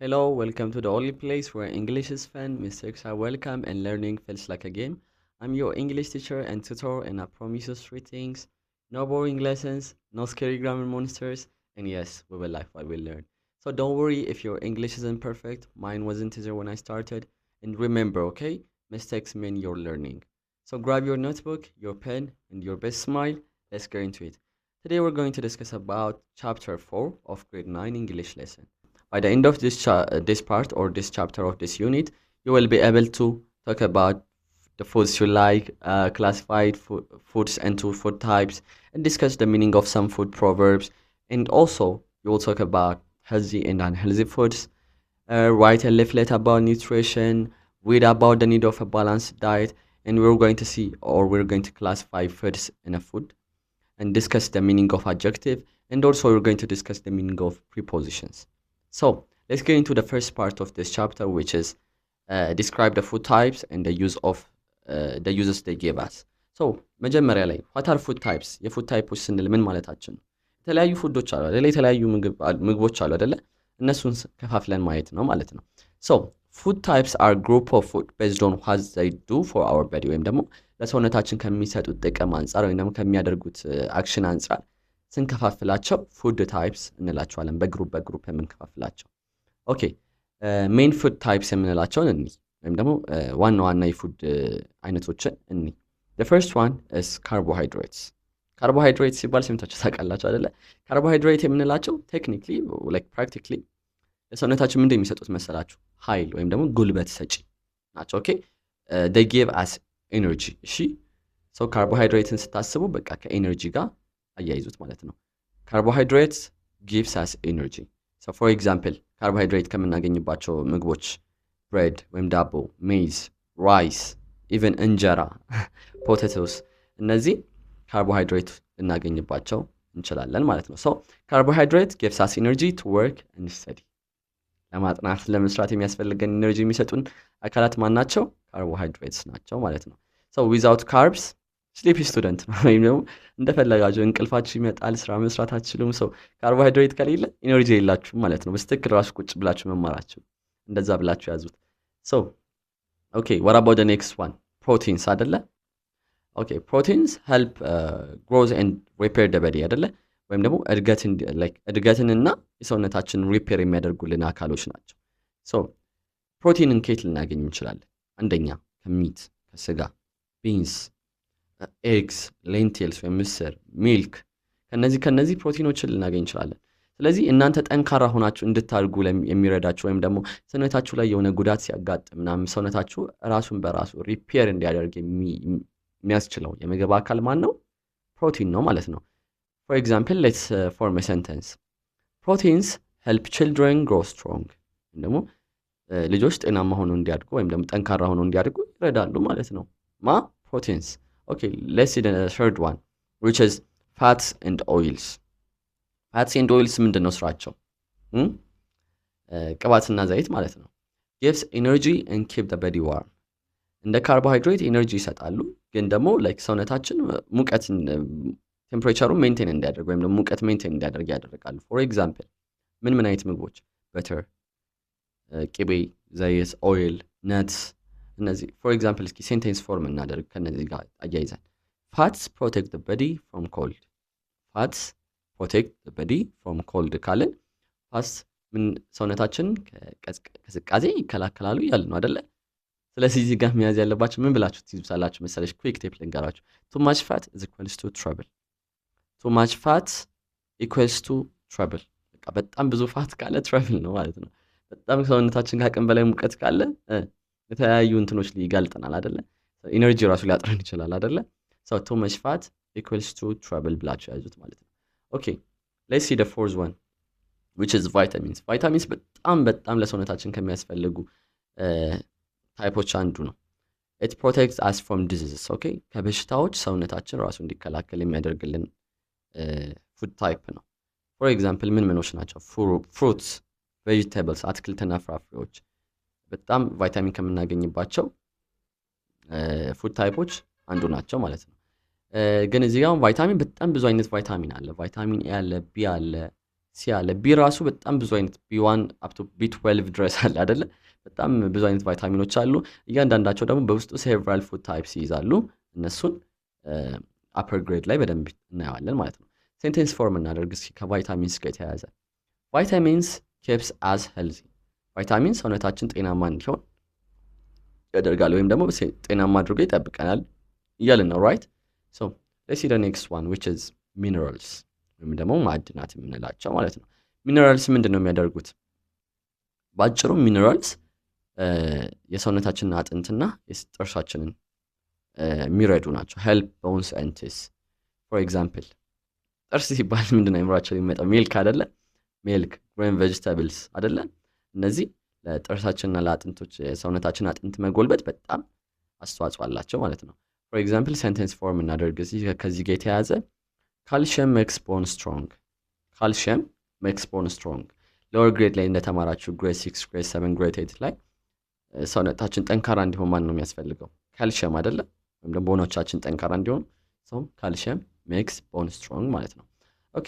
Hello, welcome to the only place where English is fun, mistakes are welcome, and learning feels like a game. I'm your English teacher and tutor, and I promise you three things: no boring lessons, no scary grammar monsters, and yes, we will like what we learn. So don't worry if your English isn't perfect. Mine wasn't easier when I started. And remember, okay, mistakes mean you're learning. So grab your notebook, your pen, and your best smile. Let's get into it. Today we're going to discuss about chapter 4 of grade 9 English lesson. By the end of this part or this chapter of this unit, you will be able to talk about the foods you like, classified foods into food types, and discuss the meaning of some food proverbs. And also, you will talk about healthy and unhealthy foods, write a leaflet about nutrition, read about the need of a balanced diet, and we're going to see or we're going to classify foods in a food and discuss the meaning of adjective, and also we're going to discuss the meaning of prepositions. So let's get into the first part of this chapter, which is describe the food types and the uses they give us. So መጀመሪያ ላይ what are food types? የፉድ ታይፖች ስንል ምን ማለታችን ነው? የተለያዩ ፉዶች አሉ አይደለ? የተለያዩ ምግቦች አሉ አይደለ? እነሱን ከፋፍለን ማየት ነው ማለት ነው። So food types are group of food based on what they do for our body ወይም ደግሞ ለሰውነታችን ከሚሰጡት ጥቅም አንፃር ወይም ደግሞ ከሚያደርጉት አክሽን አንፃር ስንከፋፍላቸው ፉድ ታይፕስ እንላቸዋለን። በግሩፕ የምንከፋፍላቸው። ኦኬ ሜን ፉድ ታይፕስ የምንላቸውን እንይ ወይም ደግሞ ዋና ዋና የፉድ አይነቶችን እንይ። the first one is carbohydrates. carbohydrates ሲባል ሰምታችሁ ታውቃላችሁ አይደለ? carbohydrate የምንላቸው ቴክኒካሊ like practically ለሰውነታችን ምንድን የሚሰጡት መሰላችሁ? ኃይል ወይም ደግሞ ጉልበት ሰጪ ናቸው። ኦኬ they give us energy። እሺ ሶ ካርቦሃይድሬትን ስታስቡ በቃ ከኤነርጂ ጋር አያይዙት ማለት ነው። carbohydrates gives us energy. so for example carbohydrate ከምናገኝባቸው ምግቦች bread ወይም ዳቦ፣ maize, rice, even እንጀራ potatoes እነዚህ carbohydrate ልናገኝባቸው እንችላለን ማለት ነው። so carbohydrate gives us energy to work and study። ለማጥናት ለመስራት የሚያስፈልገን ኤነርጂ የሚሰጡን አካላት ማን ናቸው? carbohydrates ናቸው ማለት ነው። so without carbs sleepy student ወይም ደግሞ እንደፈለጋችሁ እንቅልፋችሁ ይመጣል፣ ስራ መስራት አትችሉም። ሰው ካርቦሃይድሬት ከሌለ ኢነርጂ የላችሁም ማለት ነው። በስትክክል ራሱ ቁጭ ብላችሁ መማራችሁ እንደዛ ብላችሁ ያዙት። ሶ ኦኬ what about the next one? proteins አይደለ? ኦኬ proteins help growth and repair the body አይደለ? ወይም ደግሞ እድገትንና የሰውነታችን ሪፔር የሚያደርጉልን አካሎች ናቸው። ሶ ፕሮቲንን ከየት ልናገኝ እንችላለን? አንደኛ ከሚት ከስጋ፣ ቢንስ፣ ኤግስ፣ ሌንቲልስ ወይም ምስር፣ ሚልክ ከነዚህ ፕሮቲኖችን ልናገኝ እንችላለን። ስለዚህ እናንተ ጠንካራ ሆናችሁ እንድታድጉ የሚረዳችሁ ወይም ደግሞ ሰውነታችሁ ላይ የሆነ ጉዳት ሲያጋጥም ምናምን ሰውነታችሁ ራሱን በራሱ ሪፔር እንዲያደርግ የሚያስችለው የምግብ አካል ማን ነው? ፕሮቲን ነው ማለት ነው። for example let's form a sentence. proteins help children grow strong። ደግሞ ልጆች ጤናማ ሆነው እንዲያድጉ ወይም ደግሞ ጠንካራ ሆነው እንዲያድጉ ይረዳሉ ማለት ነው። proteins. okay let's see the third one, which is fats and oils. fats and oils ምንድነው ስራቸው? ቅባትና ዘይት ማለት ነው። gives energy and keep the body warm። እንደ ካርቦሃይድሬት ኤነርጂ ይሰጣሉ፣ ግን ደግሞ like ሰውነታችን ሙቀት ቴምፕሬቸሩን ሜንቴን እንዲያደርግ ወይም ደግሞ ሙቀት ሜንቴን እንዲያደርግ ያደርጋሉ። for example ምን አይነት ምግቦች? በተር፣ ቅቤ፣ ዘይት፣ ኦይል፣ ነትስ እነዚህ for example እስኪ ሴንቴንስ ፎርም እናደርግ ከነዚህ ጋር አያይዘን። fats protect the body from cold። fats protect the body from cold ካልን fats ምን ሰውነታችን ከቅዝቃዜ ይከላከላሉ ያለ ነው አይደለ? ስለዚህ እዚህ ጋር መያዝ ያለባችሁ ምን ብላችሁ ትይዙታላችሁ መሰለሽ? ኩዊክ ቲፕ ልንገራችሁ። too much fat is equals to trouble። too much fat equals to trouble። በቃ በጣም ብዙ ፋት ካለ ትራብል ነው ማለት ነው። በጣም ሰውነታችን ከአቅም በላይ ሙቀት ካለ የተለያዩ እንትኖች ሊጋልጠናል አይደለ? ኢነርጂ ራሱ ሊያጥረን ይችላል አይደለ? so too much fat equals to trouble ብላችሁ ያዙት ማለት ነው። okay let's see the fourth one, which is vitamins. vitamins በጣም ለሰውነታችን ከሚያስፈልጉ ታይፖች አንዱ ነው። it protects us from diseases. okay ከበሽታዎች ሰውነታችን ራሱ እንዲከላከል የሚያደርግልን ፉድ ታይፕ ነው። for example ምኖች ናቸው? fruits, vegetables አትክልትና ፍራፍሬዎች በጣም ቫይታሚን ከምናገኝባቸው ፉድ ታይፖች አንዱ ናቸው ማለት ነው። ግን እዚህ ጋር ቫይታሚን በጣም ብዙ አይነት ቫይታሚን አለ። ቫይታሚን ኤ አለ፣ ቢ አለ፣ ሲ አለ። ቢ ራሱ በጣም ብዙ አይነት B1 አፕ ቱ B12 ድረስ አለ አይደለ? በጣም ብዙ አይነት ቫይታሚኖች አሉ። እያንዳንዳቸው ደግሞ በውስጡ ሴቨራል ፉድ ታይፕስ ይይዛሉ። እነሱን አፐር ግሬድ ላይ በደንብ እናየዋለን ማለት ነው። ሴንቴንስ ፎርም እናደርግ እስኪ ከቫይታሚንስ ጋር የተያያዘ ቫይታሚንስ ኬፕስ አስ ሄልዚ። ቫይታሚን ሰውነታችን ጤናማ እንዲሆን ያደርጋል ወይም ደግሞ ጤናማ አድርጎ ይጠብቀናል እያልን ነው ራይት። ሶ ሌትስ ሲ ዘ ኔክስት ዋን ዊች ኢዝ ሚነራልስ ወይም ደግሞ ማዕድናት የምንላቸው ማለት ነው። ሚነራልስ ምንድን ነው የሚያደርጉት? በአጭሩ ሚነራልስ የሰውነታችንን አጥንትና ጥርሳችንን የሚረዱ ናቸው። ሄልፕ ቦንስ ኤንድ ቲስ። ፎር ኤግዛምፕል ጥርስ ሲባል ምንድን ነው አይምሯችን የሚመጣው? ሚልክ አይደለ? ሚልክ፣ ግሬን ቬጅተብልስ አይደለ? እነዚህ ለጥርሳችንና ለአጥንቶች የሰውነታችን አጥንት መጎልበት በጣም አስተዋጽኦ አላቸው ማለት ነው። ፎር ኤግዛምፕል ሴንቴንስ ፎርም እናደርግ ከዚህ ጋር የተያያዘ ካልሽየም ሜክስ ቦን ስትሮንግ። ካልሽየም ሜክስ ቦን ስትሮንግ። ሎወር ግሬድ ላይ እንደተማራችሁ ግሬድ 6 ግሬድ 7 ግሬድ 8 ላይ ሰውነታችን ጠንካራ እንዲሆን ማን ነው የሚያስፈልገው? ካልሽየም አይደለ? ወይም ደግሞ ቦኖቻችን ጠንካራ እንዲሆን ሰው ካልሽየም ሜክስ ቦን ስትሮንግ ማለት ነው። ኦኬ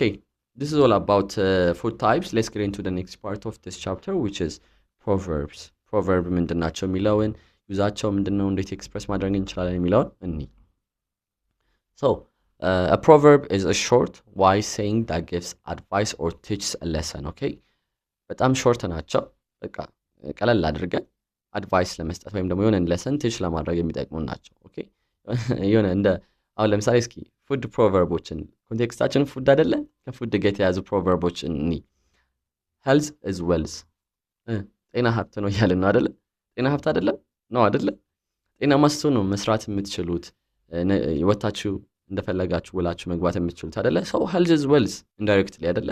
this is all about food types. Let's get into the next part of this chapter which is proverbs. proverb ምንድን ናቸው የሚለውን ዩዛቸው ምንድነው እንዴት ኤክስፕረስ ማድረግ እንችላለን የሚለውን እኒ so a proverb is a short wise saying that gives advice or teaches a lesson. okay በጣም ሾርት ናቸው። በቃ ቀለል አድርገን አድቫይስ ለመስጠት ወይም ደግሞ የሆነ ሌሰን ቲች ለማድረግ የሚጠቅሙ ናቸው። ኦኬ የሆነ እንደ አሁን ለምሳሌ እስኪ ፉድ ፕሮቨርቦችን ኮንቴክስታችን ፉድ አይደለ? ከፉድ ጋር የተያዙ ፕሮቨርቦችን እኒ ሄልዝ ኢዝ ዌልዝ። ጤና ሀብት ነው እያልን ነው አይደለ? ጤና ሀብት አይደለም ነው አይደለ? ጤናማ ስትሆኑ ነው መስራት የምትችሉት፣ ወታችሁ እንደፈለጋችሁ ውላችሁ መግባት የምትችሉት አይደለ? ሶ ሄልዝ ኢዝ ዌልዝ ኢንዳይሬክትሊ አይደለ?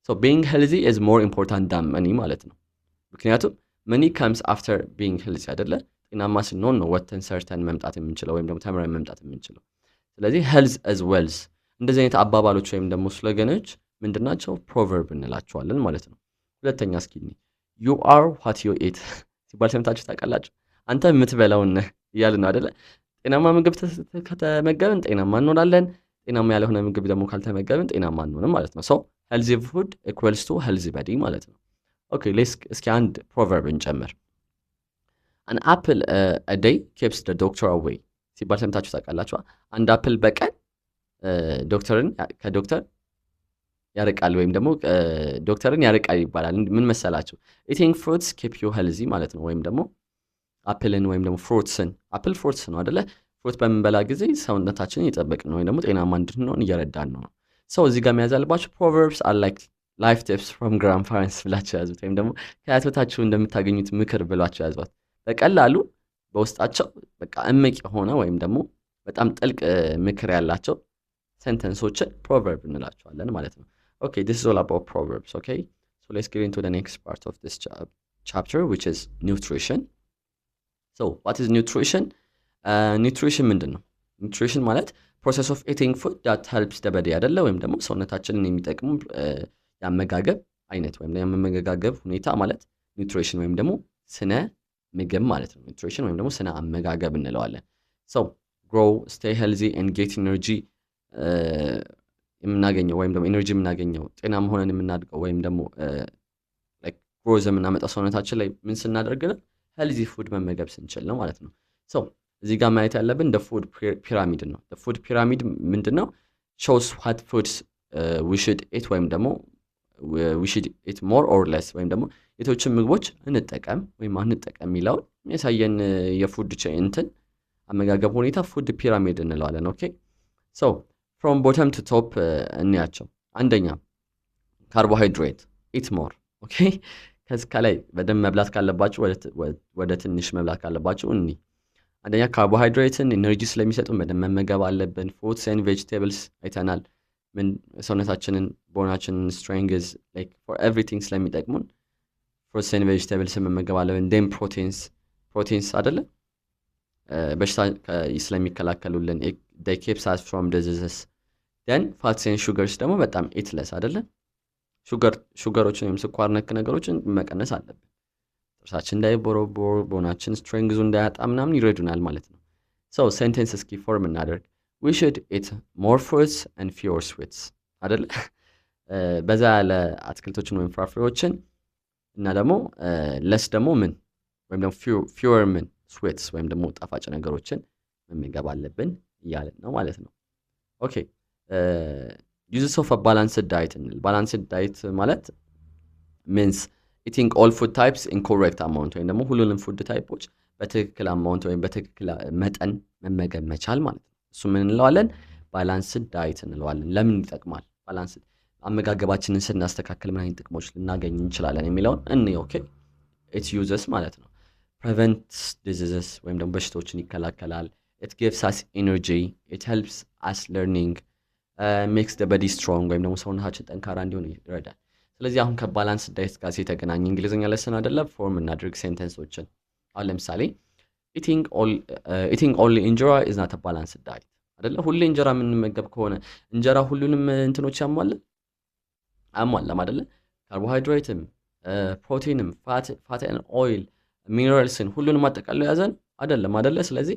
ሶ ቢንግ ሄልዚ ኢዝ ሞር ኢምፖርታንት ዳን መኒ ማለት ነው። ምክንያቱም መኒ ካምስ አፍተር ቢንግ ሄልዚ አይደለ? ጤናማ ስንሆን ነው ወተን ሰርተን መምጣት የምንችለው ወይም ደግሞ ተምረን መምጣት የምንችለው። ስለዚህ ሄልዝ ኢዝ ዌልዝ እንደዚህ አይነት አባባሎች ወይም ደግሞ ስሎገኖች ምንድናቸው? ፕሮቨርብ እንላቸዋለን ማለት ነው። ሁለተኛ እስኪ ዩ አር ዋት ዩ ኢት ሲባል ሰምታችሁ ታውቃላችሁ? አንተ የምትበላውን ነህ እያልን ነው አይደለ? ጤናማ ምግብ ከተመገብን ጤናማ እንሆናለን። ጤናማ ያልሆነ ምግብ ደግሞ ካልተመገብን ጤናማ እንሆንም ማለት ነው። ሶ ሄልዚ ፉድ ኢኩዌልስ ቱ ሄልዚ ቦዲ ማለት ነው። ኦኬ እስኪ አንድ ፕሮቨርብ እንጨምር። አን አፕል አ ዴይ ኬፕስ ዘ ዶክተር አዌይ ሲባል ሰምታችሁ ታውቃላችሁ? አንድ አፕል በቀን ዶክተርን ከዶክተር ያርቃል ወይም ደግሞ ዶክተርን ያርቃል ይባላል። ምን መሰላችሁ? ኢቲንግ ፍሩትስ ኬፕ ዩ ሄልዚ ማለት ነው። ወይም ደግሞ አፕልን ወይም ደግሞ ፍሩትስን አፕል ፍሩትስ ነው አይደለ? ፍሩት በምንበላ ጊዜ ሰውነታችንን እየጠበቅን ነው ወይም ደግሞ ጤናማ እንድንሆን እየረዳን ነው። ሰው እዚህ ጋር መያዝ ያለባችሁ ፕሮቨርብስ አር ላይክ ላይፍ ቲፕስ ፍሮም ግራንድፓረንትስ ብላችሁ ያዙት፣ ወይም ደግሞ ከአያቶቻችሁ እንደምታገኙት ምክር ብላችሁ ያዟት። በቀላሉ በውስጣቸው በቃ እምቅ የሆነ ወይም ደግሞ በጣም ጥልቅ ምክር ያላቸው sentences proverb እንላቸዋለን ማለት ነው። Okay, this is all about proverbs, okay? So let's get into the next part of this chapter which is nutrition. So, what is nutrition? Nutrition ምንድን ነው? Nutrition ማለት process of eating food that helps the body አይደለ? ወይም ደግሞ ሰውነታችንን የሚጠቅሙ ያመጋገብ አይነት ወይም ያመጋገብ ሁኔታ ማለት nutrition ወይም ደግሞ ስነ ምግብ ማለት ነው። nutrition ወይም ደግሞ ስነ አመጋገብ እንለዋለን። So, grow, stay healthy and get energy የምናገኘው ወይም ደግሞ ኤነርጂ የምናገኘው ጤናማ ሆነን የምናድገው ወይም ደግሞ ላይክ ግሮዝ የምናመጣው ሰውነታችን ላይ ምን ስናደርግ ነው? ሄልዚ ፉድ መመገብ ስንችል ነው ማለት ነው። ሶ እዚህ ጋር ማየት ያለብን the food pyramid ነው። the food pyramid ምንድነው? shows what foods we should eat ወይም ደግሞ we should eat more or less ወይም ደግሞ የቶችን ምግቦች እንጠቀም ወይም አንጠቀም የሚለውን የሚያሳየን የፉድ እንትን አመጋገብ ሁኔታ ፉድ ፒራሚድ እንለዋለን። ኦኬ ሶ from bottom to top እንያቸው። አንደኛ ካርቦሃይድሬት eat more ኦኬ ከዚህ ከላይ በደንብ መብላት ካለባችሁ ወደ ትንሽ መብላት ካለባችሁ አንደኛ ካርቦሃይድሬትን ኤነርጂ ስለሚሰጡን በደንብ መመገብ አለብን። fruits and vegetables አይተናል። ምን ሰውነታችንን ቦናችንን strengths like for everything ስለሚጠቅሙን fruits and vegetables መመገብ አለብን። then proteins አይደለ በሽታ ስለሚከላከሉልን they keep us from diseases. then fats and sugars ደግሞ በጣም eat less አይደለ ሹገሮችን ወይም ስኳር ነክ ነገሮችን መቀነስ አለብን። ጥርሳችን እንዳይቦረቦር ቦናችን ስትሬንግዙ እንዳያጣ ምናምን ይረዱናል ማለት ነው። so sentence እስኪ ፎርም እናደርግ we should eat more fruits and fewer sweets አይደለ በዛ ያለ አትክልቶችን ወይም ፍራፍሬዎችን እና ደግሞ ለስ ደግሞ ምን ወይም ደግሞ fewer ምን sweets ወይም ደግሞ ጣፋጭ ነገሮችን መመገብ አለብን እያለን ነው ማለት ነው። ኦኬ uses of a balanced diet balanced diet ማለት means eating all food types in correct amount ወይም ደግሞ ሁሉንም ፉድ ታይፖች በትክክል አማውንት ወይም በትክክል መጠን መመገብ መቻል ማለት ነው። እሱ ምን እንለዋለን? ባላንስድ ዳይት እንለዋለን። ለምን ይጠቅማል? ባላንስድ አመጋገባችንን ስናስተካክል ምን አይነት ጥቅሞች ልናገኝ እንችላለን የሚለውን እንየው። ኦኬ it uses ማለት ነው prevents diseases ወይም ደግሞ በሽታዎችን ይከላከላል። it gives us energy, it helps us learning, makes the body strong ወይም ደግሞ ሰውነታችን ጠንካራ እንዲሆን ይረዳል። ስለዚህ አሁን ከባላንስ ዳይት ጋር የተገናኘ እንግሊዝኛ ለሰን አይደለ ፎርም እናድርግ ሴንተንሶችን። አሁን ለምሳሌ eating only injera is not a balanced diet አይደለ? ሁሌ እንጀራ የምንመገብ ከሆነ እንጀራ ሁሉንም እንትኖች ያሟላም አይደለ? ካርቦሃይድሬትም ፕሮቲንም ፋት ኤንድ ኦይል ሚነራልስን ሁሉንም አጠቃሎ ያዘን አይደለ? ስለዚህ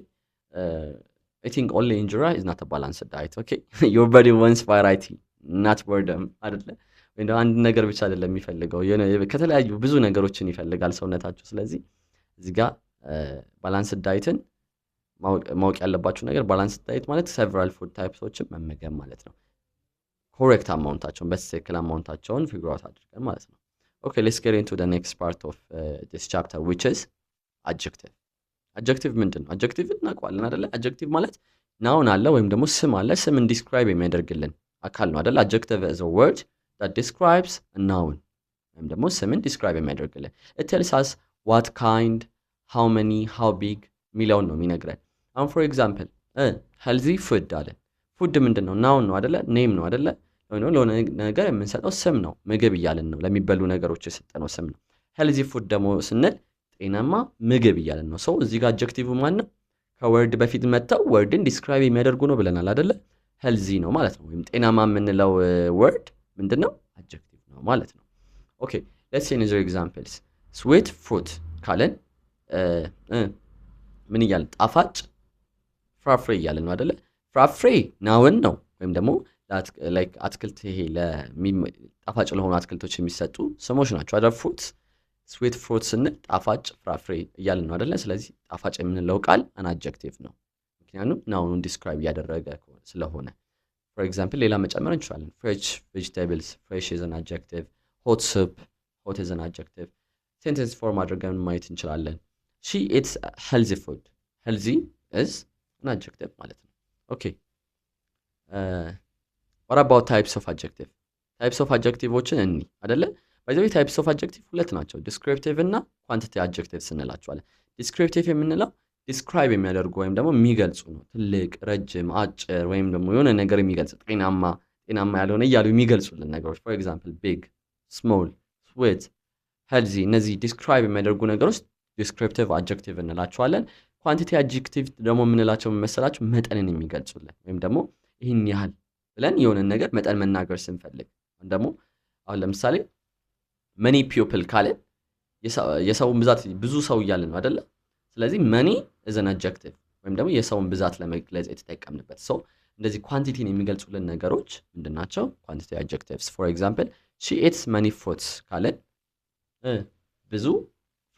eating only injera is not a balanced diet. Okay your body wants variety not boredom አይደለ? ወይም አንድ ነገር ብቻ አይደለም የሚፈልገው ከተለያዩ ብዙ ነገሮችን ይፈልጋል ሰውነታችሁ። ስለዚህ እዚህ ጋር ባላንስድ ዳይትን ማወቅ ያለባችሁ ነገር ባላንስድ ዳይት ማለት several food typesዎችን መመገብ ማለት ነው። ኮሬክት አማውንታቸውን በትክክል አማውንታቸውን ፊግር አውት አድርገን ማለት ነው። Okay let's get into the next part of this chapter which is adjective. adjective ምንድን ነው? adjective እናውቀዋለን አይደለ? adjective ማለት ናውን አለ ወይም ደግሞ ስም አለ። ስምን ዲስክራይብ የሚያደርግልን አካል ነው አይደለ? adjective is a word that describes a noun ወይም ደግሞ ስምን ዲስክራይብ የሚያደርግልን it tells us what kind, how many, how big ሚለውን ነው የሚነግረን። አሁን for example healthy food አለ። ፉድ ምንድን ነው? ናውን ነው አይደለ? ኔም ነው አይደለ? ለሆነ ነገር የምንሰጠው ስም ነው። ምግብ እያልን ነው ለሚበሉ ነገሮች የሰጠነው ስም ነው። healthy food ደግሞ ስንል ጤናማ ምግብ እያልን ነው። ሰው እዚህ ጋር አድጀክቲቭ ማን ነው? ከወርድ በፊት መጣው ወርድን ዲስክራይብ የሚያደርጉ ነው ብለናል አይደለ? healthy ነው ማለት ነው። ወይም ጤናማ የምንለው ወርድ ምንድነው? adjective ነው ማለት ነው። okay let's see another examples. sweet fruit ካለን ምን ይያል? ጣፋጭ ፍራፍሬ እያልን ነው አይደለ? ፍራፍሬ ናውን ነው ወይም ደግሞ ላይክ አትክልት ይሄ ጣፋጭ ለሆኑ አትክልቶች የሚሰጡ ስሞች ናቸው አይደል? fruits sweet fruit ስንል ጣፋጭ ፍራፍሬ እያልን ነው አይደለ? ስለዚህ ጣፋጭ የምንለው ቃል an adjective ነው። ምክንያቱም ናውኑን ዲስክራይብ ያደረገ ስለሆነ for example ሌላ መጨመር እንችላለን። fresh vegetables fresh is an adjective. hot soup hot is an adjective. sentence form አድርገን ማየት እንችላለን። she eats healthy food healthy is an adjective ማለት ነው። okay what about types of adjective? types of adjectiveዎችን እንይ አይደለ? by the way types of adjective ሁለት ናቸው descriptive እና quantity adjectives እንላቸዋለን። descriptive የምንለው ዲስክራይብ የሚያደርጉ ወይም ደግሞ የሚገልጹ ነው። ትልቅ፣ ረጅም፣ አጭር ወይም ደግሞ የሆነ ነገር የሚገልጽ ጤናማ ያልሆነ እያሉ የሚገልጹልን ነገሮች for example big, small, sweet, healthy እነዚህ ዲስክራይብ የሚያደርጉ ነገሮች descriptive adjective እንላቸዋለን። ኳንቲቲ adjective ደግሞ የምንላቸው መሰላችሁ መጠንን የሚገልጹልን ወይም ደግሞ ይህን ያህል ብለን የሆነ ነገር መጠን መናገር ስንፈልግ ደግሞ አሁን ለምሳሌ many people ካለን የሰውን ብዛት ብዙ ሰው እያልን ነው አይደለ? ስለዚህ many is an adjective ወይም ደግሞ የሰውን ብዛት ለመግለጽ የተጠቀምንበት ሰው እንደዚህ ኳንቲቲን የሚገልጹልን ነገሮች ምንድናቸው? ኳንቲቲ adjectives. for example she eats many fruits ካለን ብዙ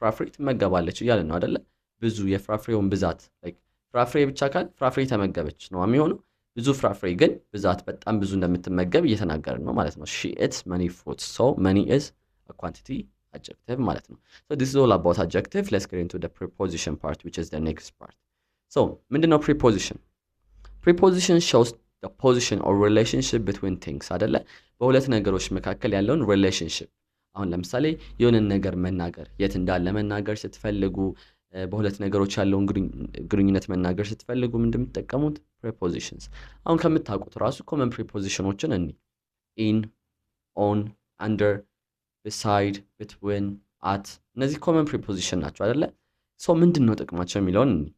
ፍራፍሬ ትመገባለች እያልን ነው አይደለ? ብዙ የፍራፍሬውን ብዛት like ፍራፍሬ ብቻ ካል ፍራፍሬ ተመገበች ነው የሚሆነው። ብዙ ፍራፍሬ ግን ብዛት በጣም ብዙ እንደምትመገብ እየተናገርን ነው ማለት ነው። she eats many fruits. so many is a quantity adjective ማለት ነው። so this is all about adjective. let's get into the preposition part which is the next part. so ምንድነው preposition? preposition shows the position or relationship between things አይደለ? በሁለት ነገሮች መካከል ያለውን relationship። አሁን ለምሳሌ የሆነን ነገር መናገር የት እንዳለ መናገር ስትፈልጉ በሁለት ነገሮች ያለውን ግንኙነት መናገር ስትፈልጉ ምንድነው የምትጠቀሙት? prepositions። አሁን ከምታውቁት ራሱ common prepositionዎችን እንይ in, on, under, beside, between, at እነዚህ common preposition ናቸው አይደለ? so ምንድነው ጥቅማቸው የሚለውን እንይ።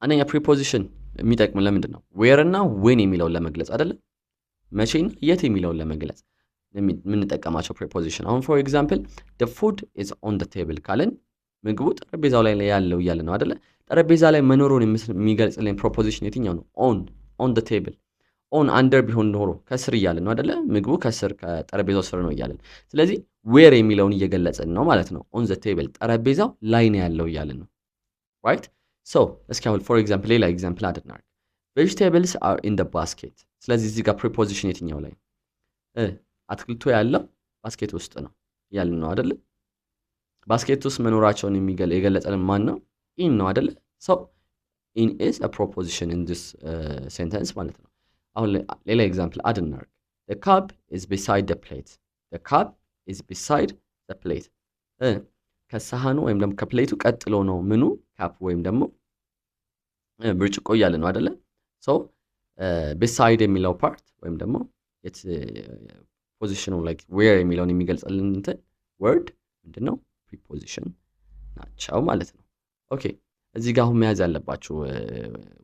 አንደኛ preposition የሚጠቅም ለምንድን ነው? where እና when የሚለውን ለመግለጽ አይደለ? መቼና የት የሚለውን ለመግለጽ የምንጠቀማቸው preposition። አሁን for example the food is on the table ካለን ምግቡ ጠረጴዛው ላይ ያለው እያለ ነው አይደለ? ጠረጴዛ ላይ መኖሩን የሚገልጽልን preposition የትኛው ነው? on the table። ኦን አንደር ቢሆን ኖሮ ከስር እያልን ነው አይደለ? ምግቡ ከስር ከጠረጴዛው ስር ነው እያልን። ስለዚህ ዌር የሚለውን እየገለጽን ነው ማለት ነው። ኦን ዘ ቴብል ጠረጴዛው ላይ ነው ያለው እያልን ነው። ራይት ሶ እስኪ አሁን ፎር ኤግዛምፕል ሌላ ኤግዛምፕል አድርግ። ቬጅቴብልስ አር ኢን ደ ባስኬት። ስለዚህ እዚህ ጋር ፕሪፖዚሽን የትኛው ላይ አትክልቱ ያለው ባስኬት ውስጥ ነው እያልን ነው አይደለ? ባስኬት ውስጥ መኖራቸውን የገለጸልን ማን ነው? ኢን ነው አይደለ? ሶ ኢን ኢዝ አ ፕሮፖዚሽን ኢን ዲስ ሴንተንስ ማለት ነው። አሁን ሌላ ኤግዛምፕል አድ እናድርግ። the cup is beside the plate the cup is beside the plate ከሳህኑ ወይም ደግሞ ከፕሌቱ ቀጥሎ ነው ምኑ ካፕ ወይም ደግሞ ብርጭቆ እያለ ነው አይደለ? ሶ beside የሚለው ፓርት ወይም ደግሞ ፖዚሽኑ ላይክ where የሚለውን የሚገልጽልን እንትን ወርድ ምንድነው? ፕሪፖዚሽን ናቸው ማለት ነው። ኦኬ እዚህ ጋር አሁን መያዝ ያለባችሁ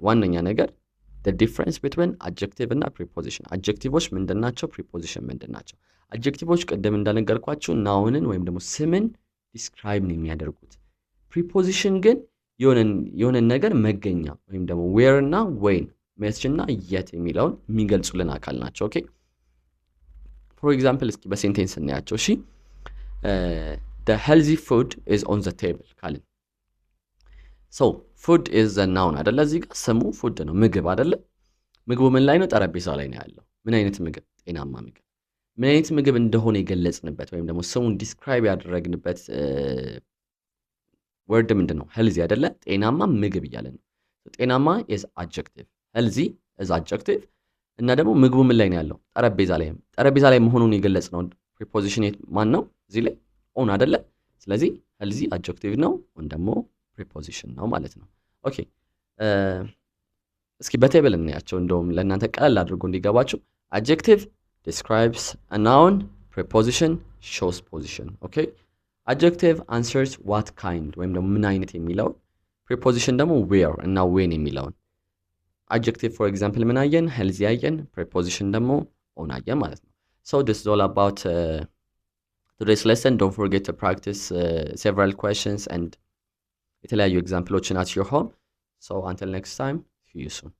ዋነኛ ነገር the difference between adjective እና preposition adjectives ምንድናቸው? preposition ምንድናቸው? adjectives ቅድም እንዳነገርኳችሁ ናውንን ወይም ደግሞ ስምን describe ነው የሚያደርጉት። preposition ግን የሆነ ነገር መገኛ ወይም ደግሞ where እና when መቼ እና የት የሚለውን የሚገልጹልን አካል ናቸው። ኦኬ for example እስኪ በሴንቴንስ እናያቸው። እሺ the healthy food is on the table ካልን so food is a noun አይደለ? እዚህ ጋር ስሙ ፉድ ነው ምግብ አይደለ? ምግቡ ምን ላይ ነው? ጠረጴዛው ላይ ነው ያለው። ምን አይነት ምግብ? ጤናማ ምግብ። ምን አይነት ምግብ እንደሆነ የገለጽንበት ወይም ደግሞ ስሙን ዲስክራይብ ያደረግንበት ወርድ ምንድነው? ሄልዚ አይደለ? ጤናማ ምግብ እያለ ነው። ጤናማ is adjective healthy is adjective እና ደግሞ ምግቡ ምን ላይ ነው ያለው? ጠረጴዛ ላይ መሆኑን የገለጽነው preposition ማን ነው? እዚህ ላይ ኦን አይደለ? ስለዚህ healthy adjective ነው ኦን ደግሞ preposition ነው ማለት ነው። ኦኬ እስኪ በቴብል እናያቸው እንደውም ለእናንተ ቀለል አድርጎ እንዲገባችሁ። adjective describes a noun, preposition shows position. ኦኬ adjective answers what kind ወይም ደግሞ ምን አይነት የሚለውን፣ preposition ደግሞ where እና when የሚለውን። adjective for example ምን አየን? healthy አየን። preposition ደግሞ on አየን ማለት ነው። so this is all about today's lesson. Don't forget to practice several questions and የተለያዩ ኤግዛምፕሎችን at your home. So until next time, see you soon.